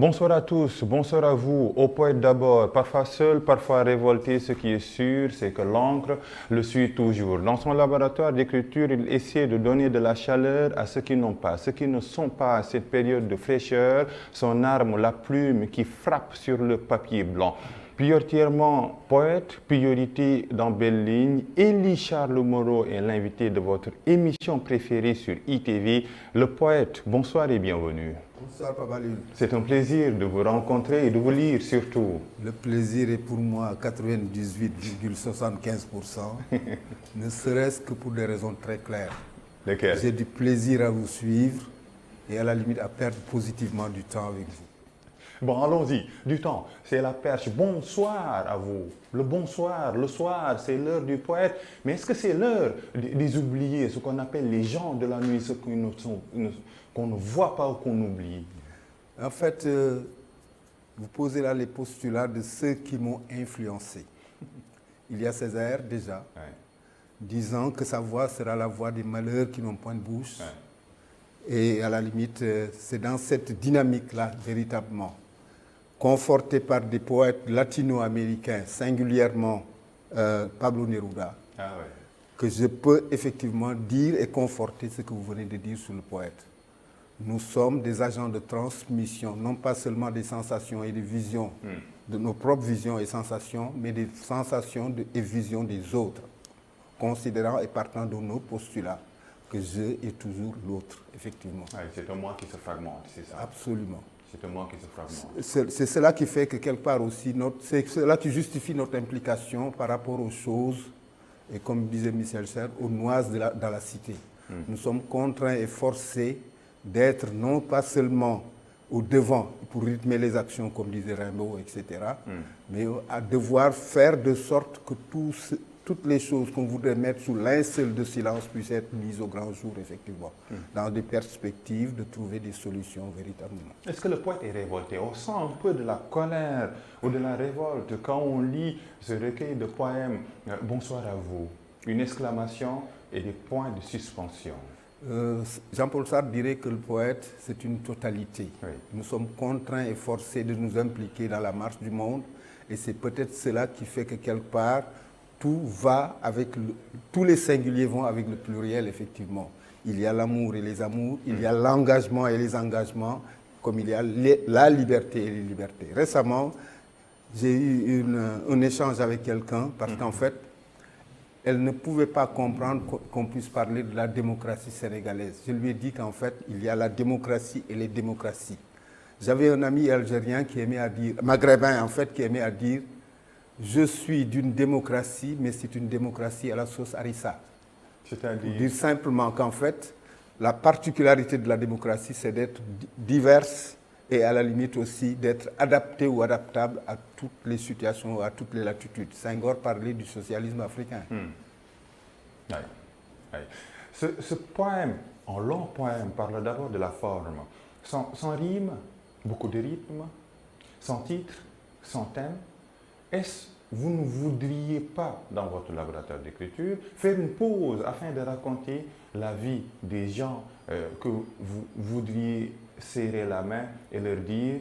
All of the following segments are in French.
Bonsoir à tous, bonsoir à vous, au poète d'abord, parfois seul, parfois révolté. Ce qui est sûr, c'est que l'encre le suit toujours. Dans son laboratoire d'écriture, il essaie de donner de la chaleur à ceux qui n'ont pas, ceux qui ne sont pas à cette période de fraîcheur, son arme, la plume qui frappe sur le papier blanc. Prioritairement poète, priorité dans Belle Ligne, Élie Charles Moreau est l'invité de votre émission préférée sur ITV, Le Poète. Bonsoir et bienvenue. Bonsoir Papa Lune. C'est un plaisir de vous rencontrer et de vous lire surtout. Le plaisir est pour moi à 98,75%, ne serait-ce que pour des raisons très claires. Lesquelles? J'ai du plaisir à vous suivre et à la limite à perdre positivement du temps avec vous. Bon, allons-y. Du temps, c'est la perche. Bonsoir à vous. Le bonsoir, le soir, c'est l'heure du poète. Mais est-ce que c'est l'heure des oubliés, ce qu'on appelle les gens de la nuit, ceux qu'on ne voit pas ou qu'on oublie? En fait, vous posez là les postulats de ceux qui m'ont influencé. Il y a Césaire déjà, disant que sa voix sera la voix des malheurs qui n'ont point de bouche. Et à la limite, c'est dans cette dynamique-là, véritablement, conforté par des poètes latino-américains, singulièrement Pablo Neruda, que je peux effectivement dire et conforter ce que vous venez de dire sur le poète. Nous sommes des agents de transmission, non pas seulement des sensations et des visions, de nos propres visions et sensations, mais des sensations et visions des autres, considérant et partant de nos postulats que je est toujours l'autre, effectivement. C'est un moi qui se fragmente, c'est ça? Absolument. C'est un moi qui se fragmente. C'est cela qui fait que quelque part aussi, c'est cela qui justifie notre implication par rapport aux choses, et comme disait Michel Serres, aux noises dans la cité. Nous sommes contraints et forcés d'être non pas seulement au devant pour rythmer les actions, comme disait Rimbaud, etc., mais à devoir faire de sorte que toutes les choses qu'on voudrait mettre sous linceul de silence puissent être mises au grand jour, effectivement, dans des perspectives de trouver des solutions véritablement. Est-ce que le poète est révolté? On sent un peu de la colère ou de la révolte quand on lit ce recueil de poèmes. Bonsoir à vous. Une exclamation et des points de suspension. Jean-Paul Sartre dirait que le poète, c'est une totalité. Nous sommes contraints et forcés de nous impliquer dans la marche du monde, et c'est peut-être cela qui fait que quelque part, tout va avec tous les singuliers vont avec le pluriel, effectivement. Il y a l'amour et les amours, il y a l'engagement et les engagements, comme il y a la liberté et les libertés. Récemment, j'ai eu un échange avec quelqu'un parce qu'en fait, elle ne pouvait pas comprendre qu'on puisse parler de la démocratie sénégalaise. Je lui ai dit qu'en fait, il y a la démocratie et les démocraties. J'avais un ami algérien qui aimait à dire, maghrébin en fait, qui aimait à dire, je suis d'une démocratie, mais c'est une démocratie à la sauce harissa. C'est-à-dire? Pour dire simplement qu'en fait, la particularité de la démocratie, c'est d'être diverse et à la limite aussi d'être adapté ou adaptable à toutes les situations, à toutes les latitudes. Senghor parlait du socialisme africain. Ce poème, un long poème, parle d'abord de la forme. Sans rime, beaucoup de rythme, sans titre, sans thème. Est-ce que vous ne voudriez pas, dans votre laboratoire d'écriture, faire une pause afin de raconter la vie des gens que vous voudriez serrer la main et leur dire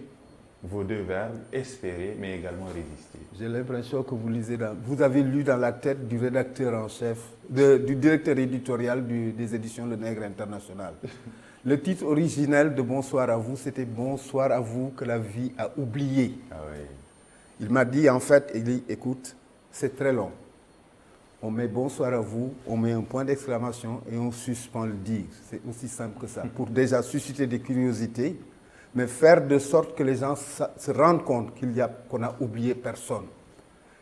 vos deux verbes, espérer, mais également résister? J'ai l'impression que vous lisez vous avez lu dans la tête du rédacteur en chef, du directeur éditorial des éditions Le Nègre International. Le titre originel de Bonsoir à vous, c'était Bonsoir à vous que la vie a oublié. Il m'a dit, en fait, il dit, écoute, c'est très long. On met bonsoir à vous, on met un point d'exclamation et on suspend le dire. C'est aussi simple que ça. Pour déjà susciter des curiosités, mais faire de sorte que les gens se rendent compte qu'on n'a oublié personne.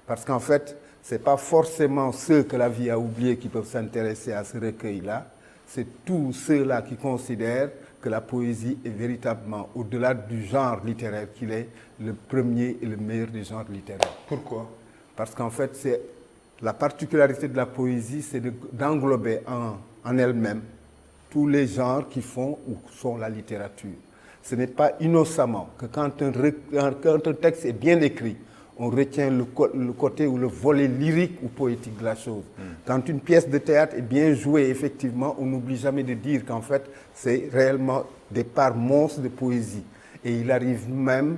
Parce qu'en fait, ce n'est pas forcément ceux que la vie a oubliés qui peuvent s'intéresser à ce recueil-là. C'est tous ceux-là qui considèrent que la poésie est véritablement, au-delà du genre littéraire qu'il est, le premier et le meilleur des genres littéraires. Pourquoi? Parce qu'en fait, la particularité de la poésie, c'est d'englober en elle-même tous les genres qui font ou sont la littérature. Ce n'est pas innocemment que quand un texte est bien écrit, on retient le côté ou le volet lyrique ou poétique de la chose. Quand une pièce de théâtre est bien jouée, effectivement, on n'oublie jamais de dire qu'en fait, c'est réellement des parts monstres de poésie. Et il arrive même,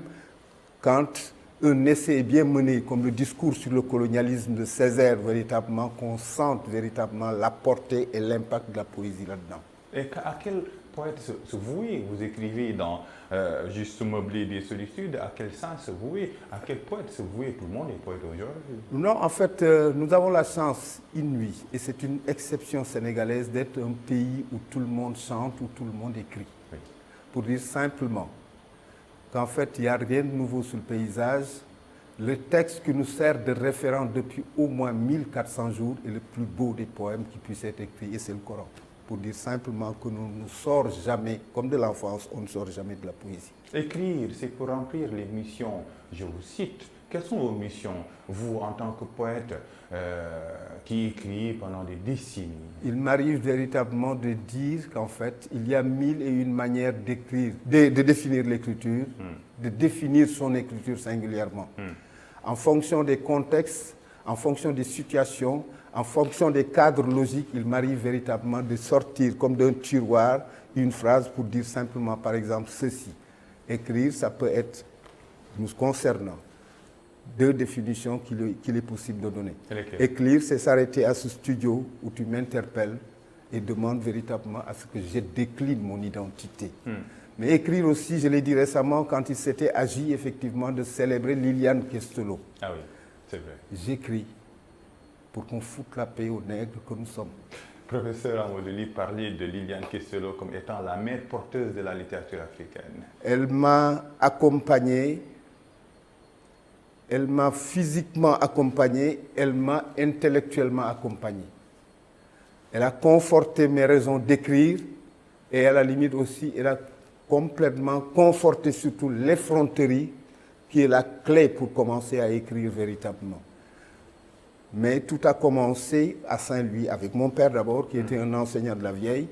quand un essai est bien mené, comme le discours sur le colonialisme de Césaire, véritablement, qu'on sente véritablement la portée et l'impact de la poésie là-dedans. Et à quel poète se vouer? Vous écrivez dans Juste meubler des solitudes, à quel sens se vouer? À quel poète se vouer? Tout le monde est poète aujourd'hui. Non, en fait, nous avons la chance inouïe, et c'est une exception sénégalaise, d'être un pays où tout le monde chante, où tout le monde écrit. Oui. Pour dire simplement qu'en fait, il n'y a rien de nouveau sur le paysage. Le texte qui nous sert de référent depuis au moins 1400 jours est le plus beau des poèmes qui puissent être écrits, et c'est le Coran. Pour dire simplement que nous ne sort jamais, comme de l'enfance, on ne sort jamais de la poésie. Écrire, c'est pour remplir les missions. Je vous cite. Quelles sont vos missions, vous, en tant que poète qui écrit pendant des décennies? Il m'arrive véritablement de dire qu'en fait, il y a 1001 manières d'écrire, de définir l'écriture, de définir son écriture singulièrement. En fonction des contextes, en fonction des situations, en fonction des cadres logiques, il m'arrive véritablement de sortir comme d'un tiroir une phrase pour dire simplement, par exemple, ceci. Écrire, ça peut être, nous concernant, deux définitions qu'il est possible de donner. Écrire, c'est s'arrêter à ce studio où tu m'interpelles et demandes véritablement à ce que je décline mon identité. Mais écrire aussi, je l'ai dit récemment, quand il s'était agi effectivement de célébrer Liliane Kestelo. Ah oui, c'est vrai. J'écris pour qu'on foute la paix aux nègres que nous sommes. Professeur Amoudeli parlait de Liliane Kestelo comme étant la mère porteuse de la littérature africaine. Elle m'a accompagné, elle m'a physiquement accompagné, elle m'a intellectuellement accompagné. Elle a conforté mes raisons d'écrire et à la limite aussi, elle a complètement conforté surtout l'effronterie qui est la clé pour commencer à écrire véritablement. Mais tout a commencé à Saint-Louis, avec mon père d'abord, qui était un enseignant de la vieille.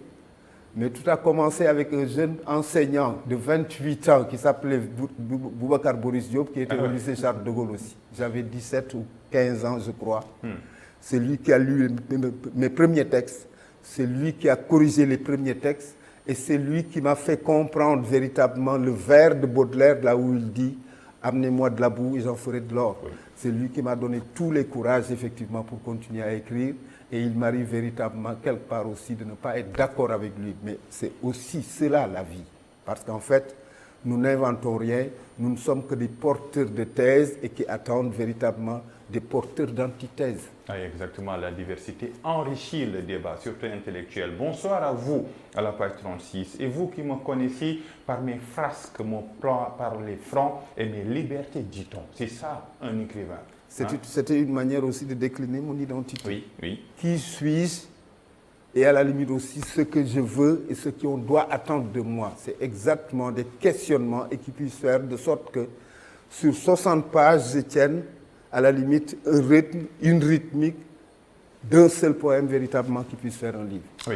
Mais tout a commencé avec un jeune enseignant de 28 ans qui s'appelait Boubacar Boris Diop, qui était au lycée Charles de Gaulle aussi. J'avais 17 ou 15 ans, je crois. C'est lui qui a lu mes premiers textes. C'est lui qui a corrigé les premiers textes. Et c'est lui qui m'a fait comprendre véritablement le vers de Baudelaire, là où il dit « Amenez-moi de la boue et j'en ferai de l'or ». C'est lui qui m'a donné tous les courages, effectivement, pour continuer à écrire. Et il m'arrive véritablement, quelque part aussi, de ne pas être d'accord avec lui. Mais c'est aussi cela, la vie. Parce qu'en fait, nous n'inventons rien. Nous ne sommes que des porteurs de thèses et qui attendent véritablement des porteurs d'antithèses. Ah, exactement, la diversité enrichit le débat, surtout intellectuel. Bonsoir à vous, à la page 36. Et vous qui me connaissez par mes frasques, par les francs et mes libertés, dit-on. C'est ça, un écrivain. C'était une manière aussi de décliner mon identité. Oui, oui. Qui suis-je? Et à la limite aussi ce que je veux et ce qu'on doit attendre de moi. C'est exactement des questionnements et qui puissent faire de sorte que sur 60 pages, je tienne à la limite un rythme, une rythmique d'un seul poème véritablement qui puisse faire un livre. Oui,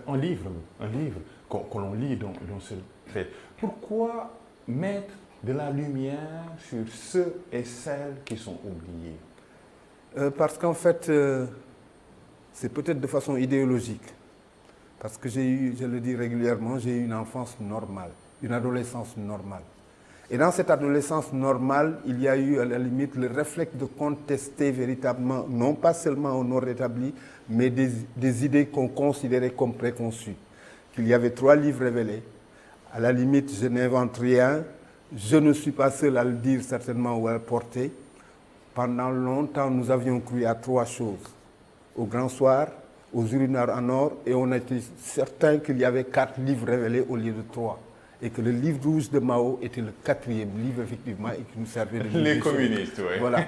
un livre que l'on lit dans ce fait. Pourquoi mettre de la lumière sur ceux et celles qui sont oubliés? Parce qu'en fait, c'est peut-être de façon idéologique. Parce que j'ai eu, je le dis régulièrement, j'ai eu une enfance normale, une adolescence normale. Et dans cette adolescence normale, il y a eu à la limite le réflexe de contester véritablement, non pas seulement un ordre établi, mais des idées qu'on considérait comme préconçues. Qu'il y avait 3 livres révélés. À la limite, je n'invente rien. Je ne suis pas seul à le dire certainement ou à le porter. Pendant longtemps, nous avions cru à 3 choses. Au Grand Soir, aux Urinoirs en or, et on était certain qu'il y avait 4 livres révélés au lieu de 3. Et que le livre rouge de Mao était le 4e livre, effectivement, et qui nous servait de livre. Les communistes, oui. Voilà.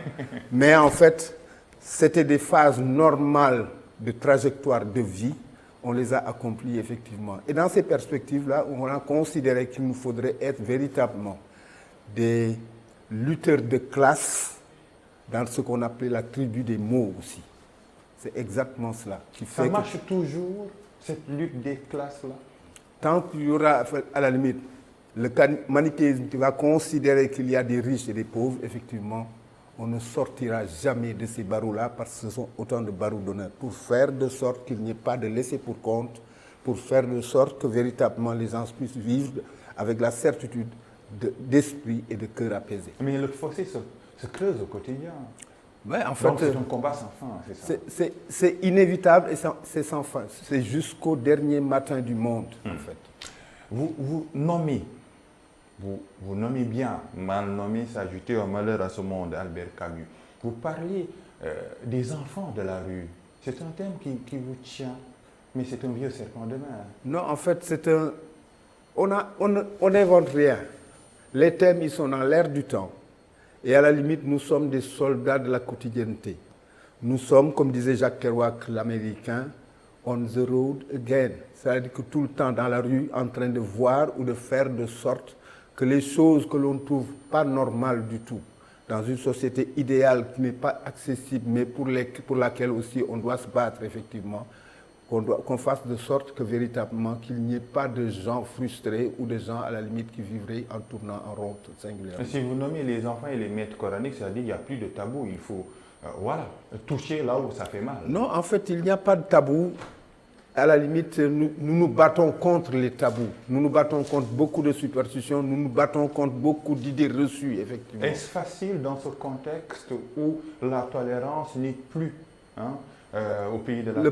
Mais en fait, c'était des phases normales de trajectoire de vie. On les a accomplies, effectivement. Et dans ces perspectives-là, on a considéré qu'il nous faudrait être véritablement des lutteurs de classe dans ce qu'on appelait la tribu des mots aussi. C'est exactement cela. Ça marche toujours, cette lutte des classes-là? Tant qu'il y aura, à la limite, le manichéisme qui va considérer qu'il y a des riches et des pauvres, effectivement, on ne sortira jamais de ces barreaux-là parce que ce sont autant de barreaux d'honneur pour faire de sorte qu'il n'y ait pas de laisser pour compte, pour faire de sorte que véritablement les gens puissent vivre avec la certitude d'esprit et de cœur apaisé. Mais le fossé se creuse au quotidien. Ouais, en fait, Donc c'est un combat sans fin, c'est ça. c'est inévitable et c'est sans fin. C'est jusqu'au dernier matin du monde, en fait. Vous nommez, vous nommez bien, mal nommé s'ajouter au malheur à ce monde, Albert Camus. Vous parlez des enfants de la rue. C'est un thème qui vous tient, mais c'est un vieux serpent de mer. Non, en fait, on n'invente rien. Les thèmes, ils sont dans l'air du temps. Et à la limite, nous sommes des soldats de la quotidienneté. Nous sommes, comme disait Jacques Kerouac, l'Américain, on the road again. C'est-à-dire que tout le temps dans la rue, en train de voir ou de faire de sorte que les choses que l'on ne trouve pas normales du tout, dans une société idéale qui n'est pas accessible, mais pour laquelle aussi on doit se battre effectivement, qu'on fasse de sorte que véritablement qu'il n'y ait pas de gens frustrés ou de gens à la limite qui vivraient en tournant en rond singulièrement. Si vous nommez les enfants et les maîtres coraniques, c'est-à-dire qu'il n'y a plus de tabou, il faut toucher là où ça fait mal. Non, en fait, il n'y a pas de tabou. À la limite, nous nous battons contre les tabous. Nous nous battons contre beaucoup de superstitions. Nous nous battons contre beaucoup d'idées reçues, effectivement. Est-ce facile dans ce contexte où la tolérance n'est plus au pays de la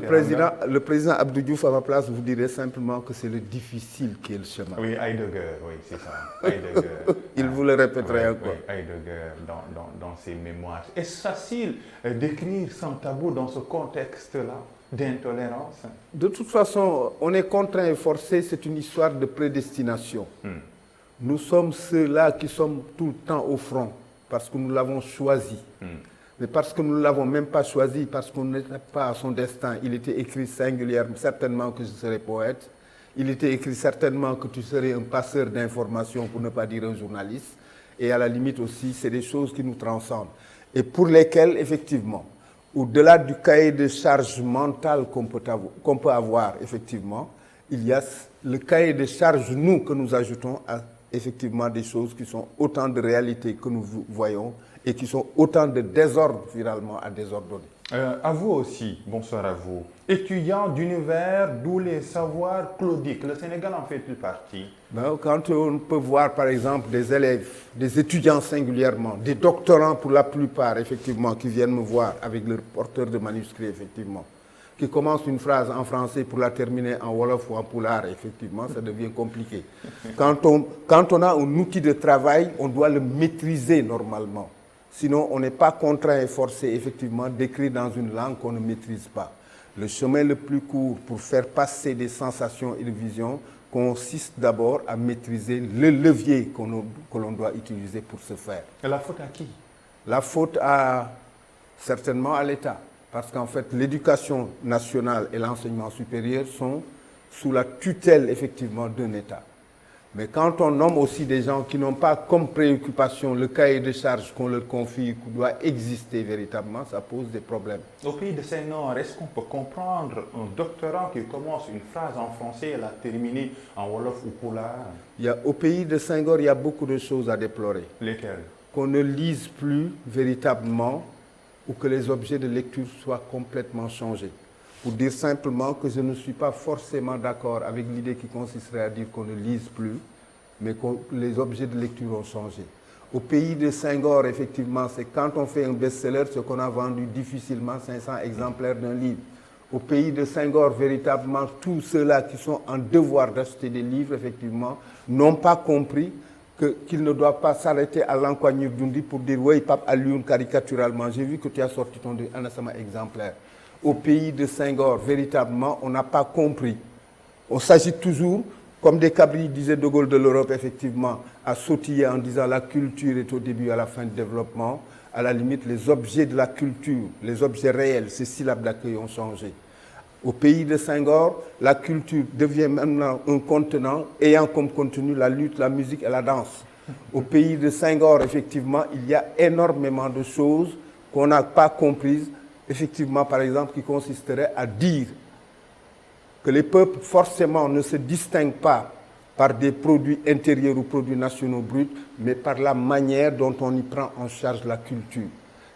Le président Abdou Diouf, à ma place, vous dirait simplement que c'est le difficile qui est le chemin. Oui, Heidegger, oui, c'est ça. Heidegger. Il vous le répéterait encore. Oui, Heidegger, dans ses mémoires. Est-ce facile d'écrire sans tabou dans ce contexte-là d'intolérance? De toute façon, on est contraint et forcé, c'est une histoire de prédestination. Nous sommes ceux-là qui sommes tout le temps au front, parce que nous l'avons choisi. Mais parce que nous ne l'avons même pas choisi, parce qu'on n'était pas à son destin. Il était écrit singulièrement, certainement que je serais poète. Il était écrit certainement que tu serais un passeur d'informations, pour ne pas dire un journaliste. Et à la limite aussi, c'est des choses qui nous transcendent. Et pour lesquelles, effectivement, au-delà du cahier de charge mentale qu'on peut avoir, effectivement, il y a le cahier de charge, nous, que nous ajoutons à, effectivement, des choses qui sont autant de réalités que nous voyons et qui sont autant de désordres, finalement, à désordonner. À vous aussi, bonsoir à vous. Étudiant d'univers, d'où les savoirs claudiques, le Sénégal en fait-il partie? Quand on peut voir, par exemple, des élèves, des étudiants singulièrement, des doctorants pour la plupart, effectivement, qui viennent me voir avec leur porteur de manuscrits, effectivement, qui commencent une phrase en français pour la terminer en wolof ou en pulaar, effectivement, ça devient compliqué. Quand on a un outil de travail, on doit le maîtriser normalement. Sinon, on n'est pas contraint et forcé, effectivement, d'écrire dans une langue qu'on ne maîtrise pas. Le chemin le plus court pour faire passer des sensations et des visions consiste d'abord à maîtriser le levier que l'on doit utiliser pour ce faire. Et la faute à qui? La faute certainement à l'État. Parce qu'en fait, l'éducation nationale et l'enseignement supérieur sont sous la tutelle, effectivement, d'un État. Mais quand on nomme aussi des gens qui n'ont pas comme préoccupation le cahier de charges qu'on leur confie, qui doit exister véritablement, ça pose des problèmes. Au pays de Senghor, est-ce qu'on peut comprendre un doctorant qui commence une phrase en français et la termine en wolof ou pulaar? Au pays de Senghor, il y a beaucoup de choses à déplorer. Lesquelles? Qu'on ne lise plus véritablement ou que les objets de lecture soient complètement changés. Pour dire simplement que je ne suis pas forcément d'accord avec l'idée qui consisterait à dire qu'on ne lise plus, mais que les objets de lecture ont changé. Au pays de Senghor, effectivement, c'est quand on fait un best-seller, ce qu'on a vendu difficilement 500 exemplaires d'un livre. Au pays de Senghor, véritablement, tous ceux-là qui sont en devoir d'acheter des livres, effectivement, n'ont pas compris qu'ils ne doivent pas s'arrêter à l'encoignure d'Undi pour dire « Oui, Pape Alioune, caricaturalement, j'ai vu que tu as sorti ton Anasama exemplaire ». Au pays de Senghor, véritablement, on n'a pas compris. On s'agit toujours, comme des cabris, disait De Gaulle de l'Europe, effectivement, à sautiller en disant la culture est au début et à la fin du développement. À la limite, les objets de la culture, les objets réels, ces syllabes d'accueil ont changé. Au pays de Senghor, la culture devient maintenant un contenant ayant comme contenu la lutte, la musique et la danse. Au pays de Senghor, effectivement, il y a énormément de choses qu'on n'a pas comprises. Effectivement, par exemple, qui consisterait à dire que les peuples, forcément, ne se distinguent pas par des produits intérieurs ou produits nationaux bruts, mais par la manière dont on y prend en charge la culture.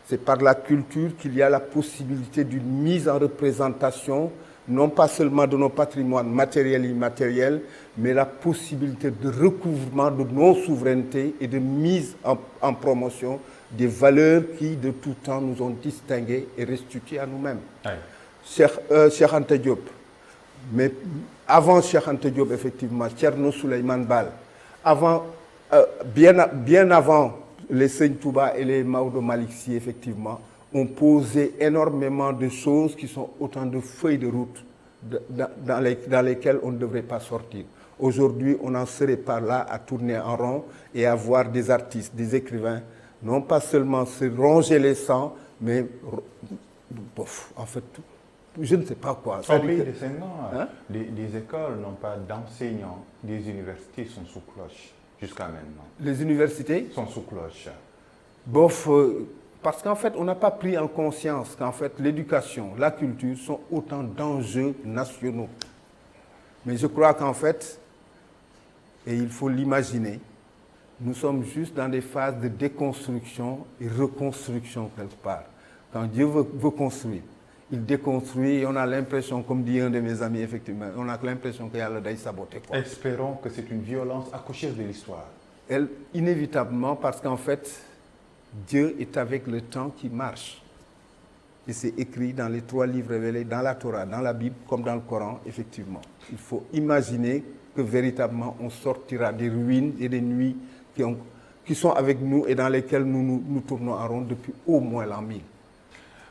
C'est par la culture qu'il y a la possibilité d'une mise en représentation non pas seulement de nos patrimoines matériels et immatériels, mais la possibilité de recouvrement de nos souverainetés et de mise en promotion des valeurs qui, de tout temps, nous ont distingués et restitués à nous-mêmes. Oui. Cheikh Anta Diop, mais avant Cheikh Anta Diop, effectivement, Thierno Souleymane Baal, bien avant les Seigne Touba et les Maodo Malick Sy, effectivement, ont posé énormément de choses qui sont autant de feuilles de route dans lesquelles on ne devrait pas sortir. Aujourd'hui, on n'en serait pas là à tourner en rond et à voir des artistes, des écrivains, non pas seulement se ronger les sangs, mais en fait, je ne sais pas quoi. Au pays des Senghor, des écoles n'ont pas d'enseignants, des universités sont sous cloche jusqu'à maintenant. Les universités sont sous cloche. Parce qu'en fait, on n'a pas pris en conscience qu'en fait, l'éducation, la culture sont autant d'enjeux nationaux. Mais je crois qu'en fait, et il faut l'imaginer, nous sommes juste dans des phases de déconstruction et reconstruction quelque part. Quand Dieu veut construire, il déconstruit et on a l'impression, comme dit un de mes amis, effectivement, on a l'impression qu'il y a le saboté. Espérons que c'est une violence accouchée de l'histoire. Inévitablement, parce qu'en fait, Dieu est avec le temps qui marche. Et c'est écrit dans les 3 livres révélés, dans la Torah, dans la Bible, comme dans le Coran, effectivement. Il faut imaginer que véritablement on sortira des ruines et des nuits qui sont avec nous et dans lesquelles nous tournons en rond depuis au moins l'an 1000.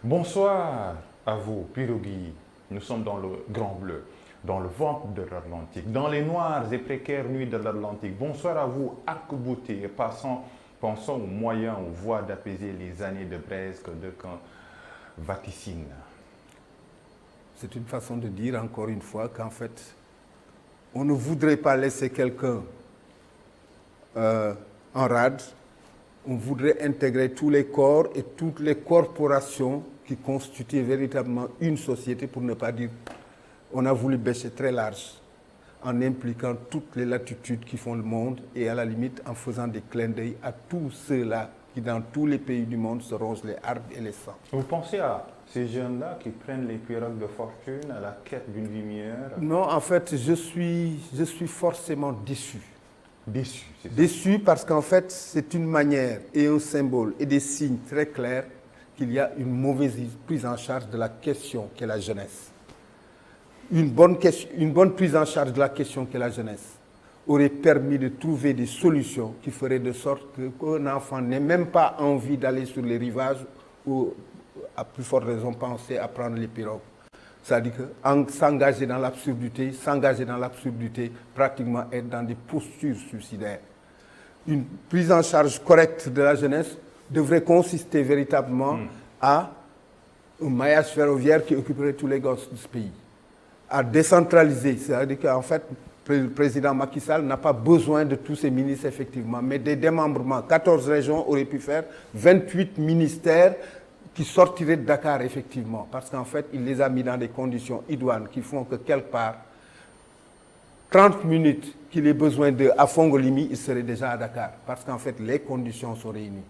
Bonsoir à vous, Pirogui. Nous sommes dans le Grand Bleu, dans le ventre de l'Atlantique, dans les noires et précaires nuits de l'Atlantique. Bonsoir à vous, arc-boutés, pensons aux moyens, aux voies d'apaiser les années de braise que d'aucuns vaticinent. C'est une façon de dire, encore une fois, qu'en fait, on ne voudrait pas laisser quelqu'un en rade. On voudrait intégrer tous les corps et toutes les corporations qui constituent véritablement une société, pour ne pas dire, on a voulu bêcher très large, en impliquant toutes les latitudes qui font le monde et à la limite en faisant des clins d'œil à tous ceux-là qui dans tous les pays du monde se rongent les arbres et les sangs. Vous pensez à ces jeunes-là qui prennent les pirogues de fortune à la quête d'une vie meilleure? Non, en fait, je suis forcément déçu. Déçu, c'est ça. Déçu parce qu'en fait, c'est une manière et un symbole et des signes très clairs qu'il y a une mauvaise prise en charge de la question qu'est la jeunesse. Une bonne prise en charge de la question qu'est la jeunesse aurait permis de trouver des solutions qui feraient de sorte qu'un enfant n'ait même pas envie d'aller sur les rivages ou, à plus forte raison, penser à prendre les pirogues. C'est-à-dire s'engager dans l'absurdité, pratiquement être dans des postures suicidaires. Une prise en charge correcte de la jeunesse devrait consister véritablement à un maillage ferroviaire qui occuperait tous les gosses de ce pays. À décentraliser, c'est-à-dire qu'en fait, le président Macky Sall n'a pas besoin de tous ces ministres, effectivement, mais des démembrements. 14 régions auraient pu faire 28 ministères qui sortiraient de Dakar, effectivement, parce qu'en fait, il les a mis dans des conditions idoines qui font que quelque part, 30 minutes qu'il ait besoin à Fongolimi, il serait déjà à Dakar, parce qu'en fait, les conditions sont réunies.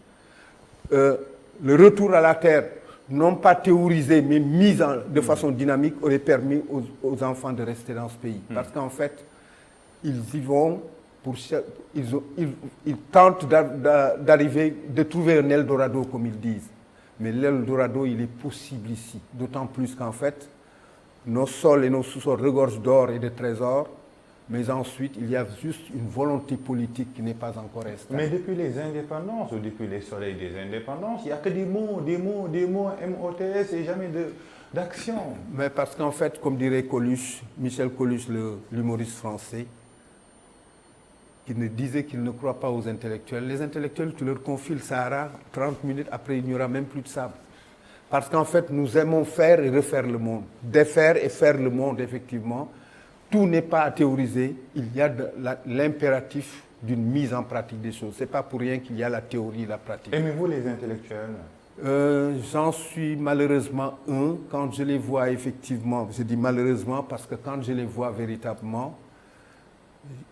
Le retour à la terre, non pas théorisé, mais mis de façon dynamique, aurait permis aux enfants de rester dans ce pays. Parce qu'en fait, ils y vont, ils tentent d'arriver, de trouver un Eldorado, comme ils disent. Mais l'Eldorado, il est possible ici. D'autant plus qu'en fait, nos sols et nos sous-sols regorgent d'or et de trésors, mais ensuite, il y a juste une volonté politique qui n'est pas encore installée. Mais depuis les indépendances, ou depuis les soleils des indépendances, il n'y a que des mots, MOTS et jamais d'action. Mais parce qu'en fait, comme dirait Coluche, Michel Coluche, l'humoriste français, qui disait qu'il ne croit pas aux intellectuels. Les intellectuels, tu leur confies le Sahara, 30 minutes après, il n'y aura même plus de sable. Parce qu'en fait, nous aimons faire et refaire le monde. Défaire et faire le monde, effectivement. Tout n'est pas à théoriser. Il y a l'impératif d'une mise en pratique des choses. Ce n'est pas pour rien qu'il y a la théorie et la pratique. Aimez-vous les intellectuels? J'en suis malheureusement un. Quand je les vois, effectivement, je dis malheureusement parce que quand je les vois véritablement,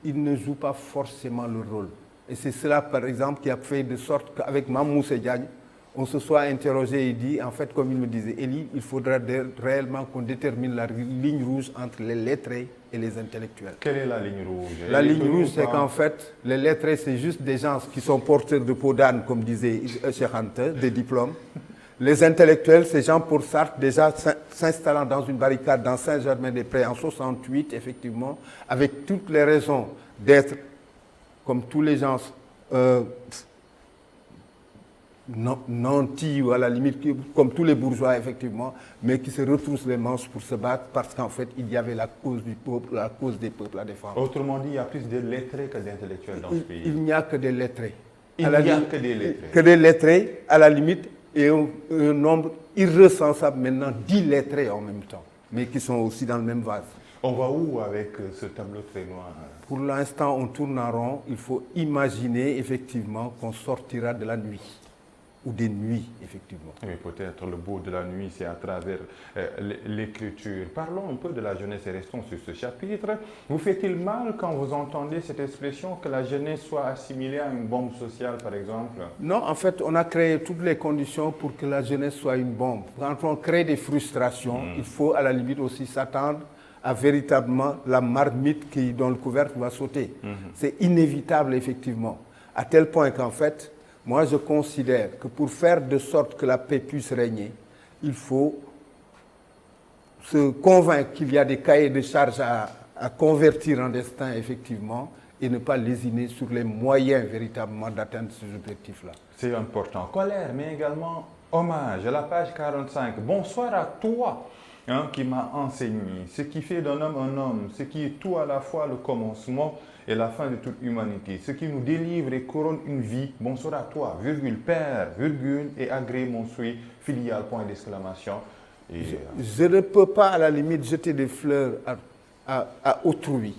ils ne jouent pas forcément le rôle. Et c'est cela, par exemple, qui a fait de sorte qu'avec Mamou Diagne, on se soit interrogé et dit, en fait, comme il me disait, Elie, il faudra réellement qu'on détermine la ligne rouge entre les lettrés et les intellectuels. Quelle est la ligne rouge? La ligne rouge, c'est qu'en fait, les lettrés, c'est juste des gens qui sont porteurs de peau d'âne, comme disait Cheikh Anta, des diplômes. Les intellectuels, c'est Jean-Paul Sartre, déjà s'installant dans une barricade dans Saint-Germain-des-Prés en 68, effectivement, avec toutes les raisons d'être, comme tous les gens, nantis ou à la limite, comme tous les bourgeois, effectivement, mais qui se retroussent les manches pour se battre parce qu'en fait, il y avait la cause du peuple, la cause des peuples à défendre. Autrement dit, il y a plus de lettrés que d'intellectuels dans ce pays. Il n'y a que des lettrés. Il n'y a que des lettrés. Que des lettrés, à la limite, et un nombre irrecensable maintenant d'illettrés en même temps, mais qui sont aussi dans le même vase. On va où avec ce tableau très noir? Pour l'instant, on tourne en rond. Il faut imaginer effectivement qu'on sortira de la nuit, ou des nuits, effectivement. Oui, peut-être le beau de la nuit, c'est à travers l'écriture. Parlons un peu de la jeunesse et restons sur ce chapitre. Vous fait-il mal quand vous entendez cette expression que la jeunesse soit assimilée à une bombe sociale, par exemple? Non, en fait, on a créé toutes les conditions pour que la jeunesse soit une bombe. Quand on crée des frustrations, il faut à la limite aussi s'attendre à véritablement la marmite dont le couvercle va sauter. C'est inévitable, effectivement. À tel point qu'en fait, moi, je considère que pour faire de sorte que la paix puisse régner, il faut se convaincre qu'il y a des cahiers de charges à convertir en destin, effectivement, et ne pas lésiner sur les moyens véritablement d'atteindre ces objectifs-là. C'est important. Colère, mais également hommage à la page 45. Bonsoir à toi, qui m'a enseigné ce qui fait d'un homme un homme, ce qui est tout à la fois le commencement et la fin de toute humanité, ce qui nous délivre et couronne une vie. Bonsoir à toi, virgule, père, virgule, et agrée mon souhait filial, point d'exclamation. Je ne peux pas, à la limite, jeter des fleurs à autrui,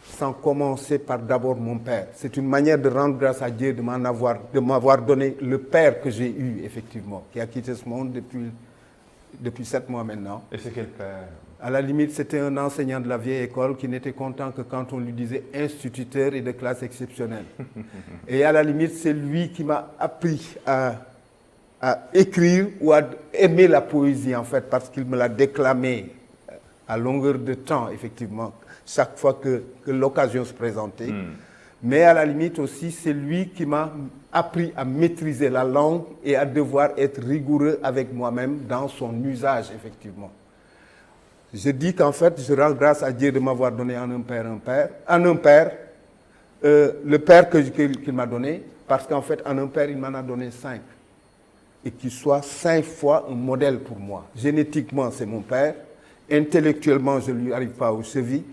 sans commencer par d'abord mon père. C'est une manière de rendre grâce à Dieu de m'avoir donné le père que j'ai eu, effectivement, qui a quitté ce monde depuis 7 mois maintenant. Et c'est quel père? À la limite, c'était un enseignant de la vieille école qui n'était content que quand on lui disait instituteur et de classe exceptionnelle. Et à la limite, c'est lui qui m'a appris à écrire ou à aimer la poésie, en fait, parce qu'il me l'a déclamé à longueur de temps, effectivement, chaque fois que l'occasion se présentait. Mais à la limite aussi, c'est lui qui m'a appris à maîtriser la langue et à devoir être rigoureux avec moi-même dans son usage, effectivement. Je dis qu'en fait, je rends grâce à Dieu de m'avoir donné en un père, le père qu'il m'a donné, parce qu'en fait, en un père, il m'en a donné 5. Et qu'il soit 5 fois un modèle pour moi. Génétiquement, c'est mon père. Intellectuellement, je ne lui arrive pas aux chevilles.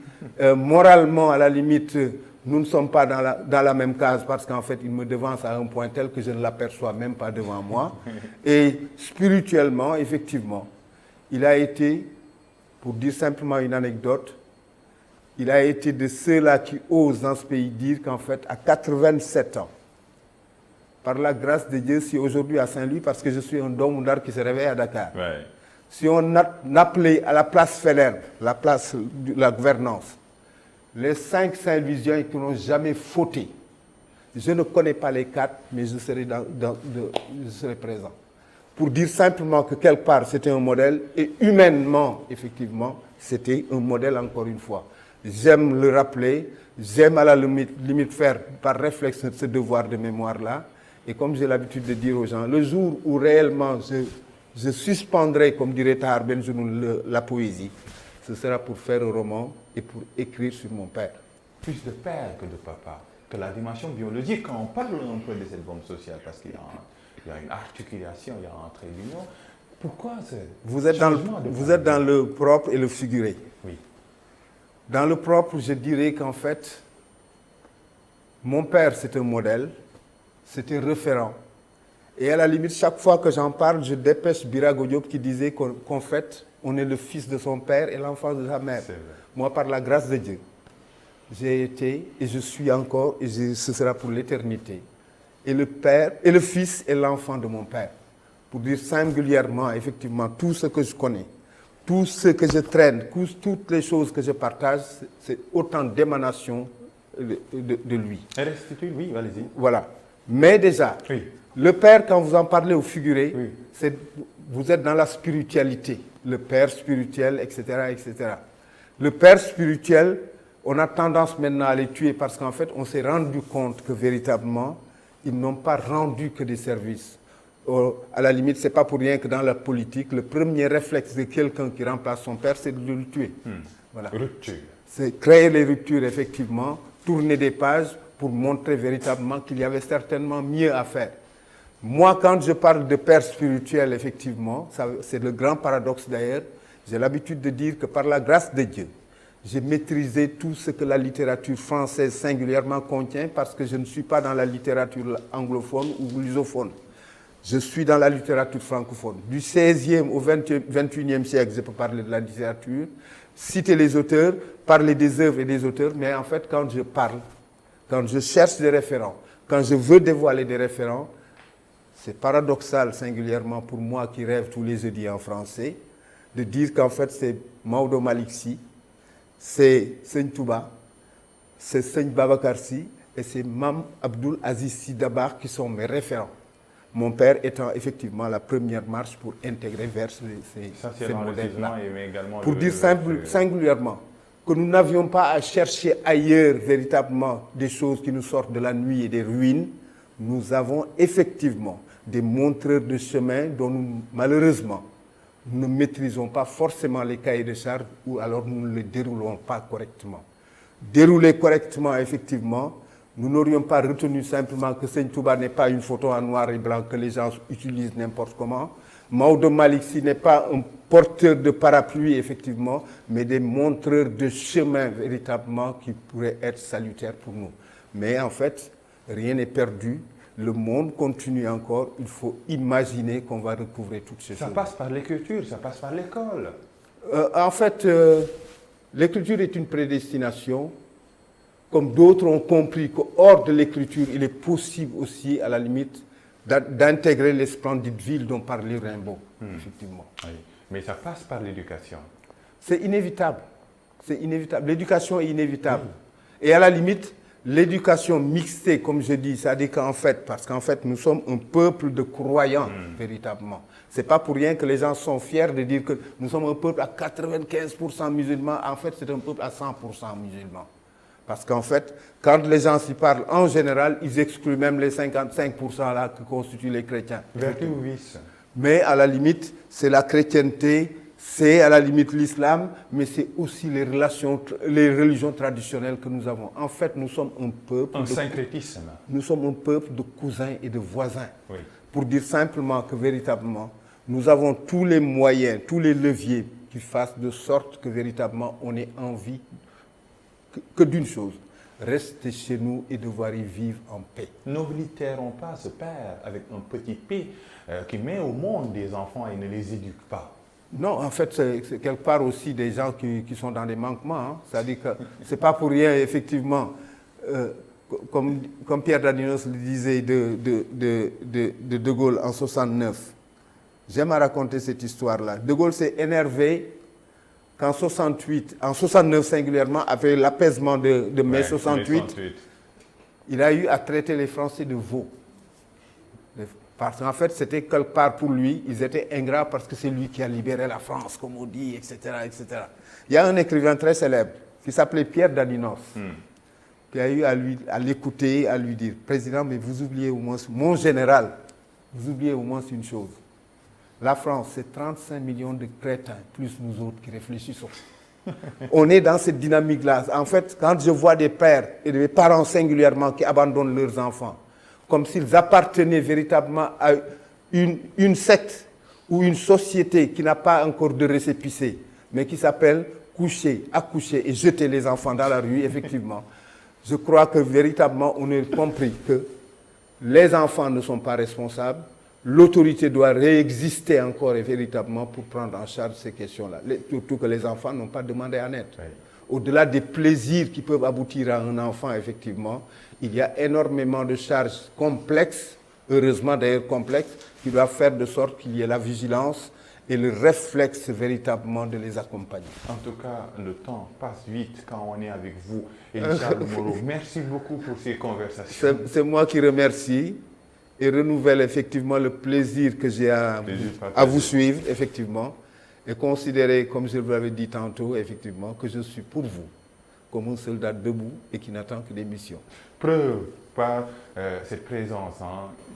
Moralement, à la limite, nous ne sommes pas dans la même case parce qu'en fait, il me devance à un point tel que je ne l'aperçois même pas devant moi. Et spirituellement, effectivement, il a été, pour dire simplement une anecdote, il a été de ceux-là qui osent dans ce pays dire qu'en fait, à 87 ans, par la grâce de Dieu, si aujourd'hui à Saint-Louis, parce que je suis un Domundar qui se réveille à Dakar, si on appelait à la place Feller, la place de la gouvernance, les 5 Saint-Louisiens qui n'ont jamais fauté, je ne connais pas les 4, mais je serai présent. Pour dire simplement que quelque part, c'était un modèle, et humainement, effectivement, c'était un modèle encore une fois. J'aime le rappeler, j'aime à la limite faire par réflexe ce devoir de mémoire-là, et comme j'ai l'habitude de dire aux gens, le jour où réellement je suspendrai, comme dirait Tahar Benjounoun, la poésie, ce sera pour faire un roman et pour écrire sur mon père. Plus de père que de papa, que la dimension biologique, quand on parle un peu de cette bombe sociale, parce qu'il y a une articulation, il y a un trait d'union. Pourquoi vous êtes dans le propre et le figuré. Oui. Dans le propre, je dirais qu'en fait, mon père, c'est un modèle, c'est un référent. Et à la limite, chaque fois que j'en parle, je dépêche Birago Diop qui disait qu'en fait, on est le fils de son père et l'enfant de sa mère. Moi, par la grâce de Dieu, j'ai été et je suis encore, et ce sera pour l'éternité. Et le père, et le fils est l'enfant de mon père. Pour dire singulièrement, effectivement, tout ce que je connais, tout ce que je traîne, toutes les choses que je partage, c'est autant d'émanations de lui. Restitue, oui, allez-y. Voilà. Mais déjà, Oui. le père, quand vous en parlez au figuré, Oui. vous êtes dans la spiritualité. Le père spirituel, etc., etc. Le père spirituel, on a tendance maintenant à les tuer parce qu'en fait, on s'est rendu compte que véritablement, ils n'ont pas rendu que des services. À la limite, ce n'est pas pour rien que dans la politique, le premier réflexe de quelqu'un qui remplace son père, c'est de le tuer. Voilà. Rupture. C'est créer les ruptures, effectivement, tourner des pages pour montrer véritablement qu'il y avait certainement mieux à faire. Moi, quand je parle de père spirituel, effectivement, c'est le grand paradoxe d'ailleurs, j'ai l'habitude de dire que par la grâce de Dieu, j'ai maîtrisé tout ce que la littérature française singulièrement contient parce que je ne suis pas dans la littérature anglophone ou lusophone. Je suis dans la littérature francophone. Du 16e au 21e siècle, je peux parler de la littérature, citer les auteurs, parler des œuvres et des auteurs, mais en fait, quand je parle, quand je cherche des référents, quand je veux dévoiler des référents, c'est paradoxal singulièrement pour moi qui rêve tous les jeudis en français, de dire qu'en fait c'est Maodo Malick Sy, c'est Seigne Touba, c'est Seigne Babacar Sy et c'est Mame Abdoul Aziz Sy Dabakh qui sont mes référents. Mon père étant effectivement la première marche pour intégrer vers ces modèles-là. Pour dire singulièrement que nous n'avions pas à chercher ailleurs véritablement des choses qui nous sortent de la nuit et des ruines, nous avons effectivement des montreurs de chemin dont nous, malheureusement, nous ne maîtrisons pas forcément les cahiers de charges ou alors nous ne les déroulons pas correctement. Dérouler correctement, effectivement, nous n'aurions pas retenu simplement que Seigne Touba n'est pas une photo en noir et blanc que les gens utilisent n'importe comment. Maodo Malick Sy n'est pas un porteur de parapluie, effectivement, mais des montreurs de chemin véritablement qui pourraient être salutaires pour nous. Mais en fait, rien n'est perdu. Le monde continue encore. Il faut imaginer qu'on va recouvrer toutes ces choses. Ça passe par l'écriture, ça passe par l'école. En fait, l'écriture est une prédestination. Comme d'autres ont compris qu'hors de l'écriture, il est possible aussi, à la limite, d'intégrer les splendides villes dont parlait Rimbaud, effectivement. Oui. Mais ça passe par l'éducation. C'est inévitable. C'est inévitable. L'éducation est inévitable. Et à la limite, l'éducation mixtée, comme je dis, c'est-à-dire qu'en fait, parce qu'en fait, nous sommes un peuple de croyants, véritablement. Ce n'est pas pour rien que les gens sont fiers de dire que nous sommes un peuple à 95% musulmans. En fait, c'est un peuple à 100% musulmans. Parce qu'en fait, quand les gens s'y parlent, en général, ils excluent même les 55% là que constituent les chrétiens. Vertu ou vice? Mais à la limite, c'est la chrétienté, c'est à la limite l'islam, mais c'est aussi les religions traditionnelles que nous avons. En fait, nous sommes un peuple... Un syncrétisme. Nous sommes un peuple de cousins et de voisins. Oui. Pour dire simplement que véritablement, nous avons tous les moyens, tous les leviers qui fassent de sorte que véritablement on ait envie que d'une chose, rester chez nous et devoir y vivre en paix. N'oblitérons pas ce père avec un petit P qui met au monde des enfants et ne les éduque pas. Non, en fait, c'est quelque part aussi des gens qui sont dans des manquements. Hein. C'est-à-dire que ce n'est pas pour rien, effectivement, comme Pierre Daninos le disait de Gaulle en 69. J'aime à raconter cette histoire-là. De Gaulle s'est énervé qu'en 68, en 69 singulièrement, après l'apaisement de mai 68, il a eu à traiter les Français de veaux. Parce qu'en fait, c'était quelque part pour lui, ils étaient ingrats parce que c'est lui qui a libéré la France, comme on dit, etc., etc. Il y a un écrivain très célèbre qui s'appelait Pierre Daninos, qui a eu à l'écouter, à lui dire, Président, mais vous oubliez au moins, mon général, vous oubliez au moins une chose. La France, c'est 35 millions de crétins, plus nous autres qui réfléchissons. On est dans cette dynamique-là. En fait, quand je vois des pères et des parents singulièrement qui abandonnent leurs enfants, comme s'ils appartenaient véritablement à une secte ou une société qui n'a pas encore de récépissé, mais qui s'appelle coucher, accoucher et jeter les enfants dans la rue, effectivement. Je crois que véritablement, on a compris que les enfants ne sont pas responsables. L'autorité doit réexister encore et véritablement pour prendre en charge ces questions-là. Surtout que les enfants n'ont pas demandé à naître. Oui. Au-delà des plaisirs qui peuvent aboutir à un enfant, effectivement, il y a énormément de charges complexes, heureusement d'ailleurs complexes, qui doivent faire de sorte qu'il y ait la vigilance et le réflexe véritablement de les accompagner. En tout cas, le temps passe vite quand on est avec vous. Et Charles Moreau, merci beaucoup pour ces conversations. C'est moi qui remercie et renouvelle effectivement le plaisir que j'ai à vous suivre, effectivement, et considérer, comme je vous l'avais dit tantôt, effectivement, que je suis pour vous, comme un soldat debout et qui n'attend que des missions. Preuve par cette présence.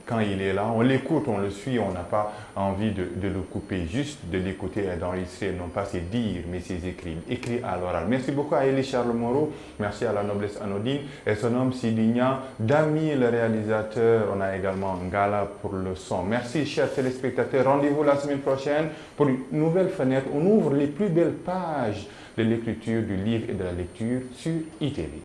Quand il est là, on l'écoute, on le suit, on n'a pas envie de le couper, juste de l'écouter et d'enregistrer, non pas ses dires, mais ses écrits, écrits à l'oral. Merci beaucoup à Elie Charles Moreau, merci à la noblesse anodine et son homme Sidignan, Dami le réalisateur, on a également Ngala pour le son. Merci chers téléspectateurs, rendez-vous la semaine prochaine pour une nouvelle fenêtre. On ouvre les plus belles pages de l'écriture, du livre et de la lecture sur ITV.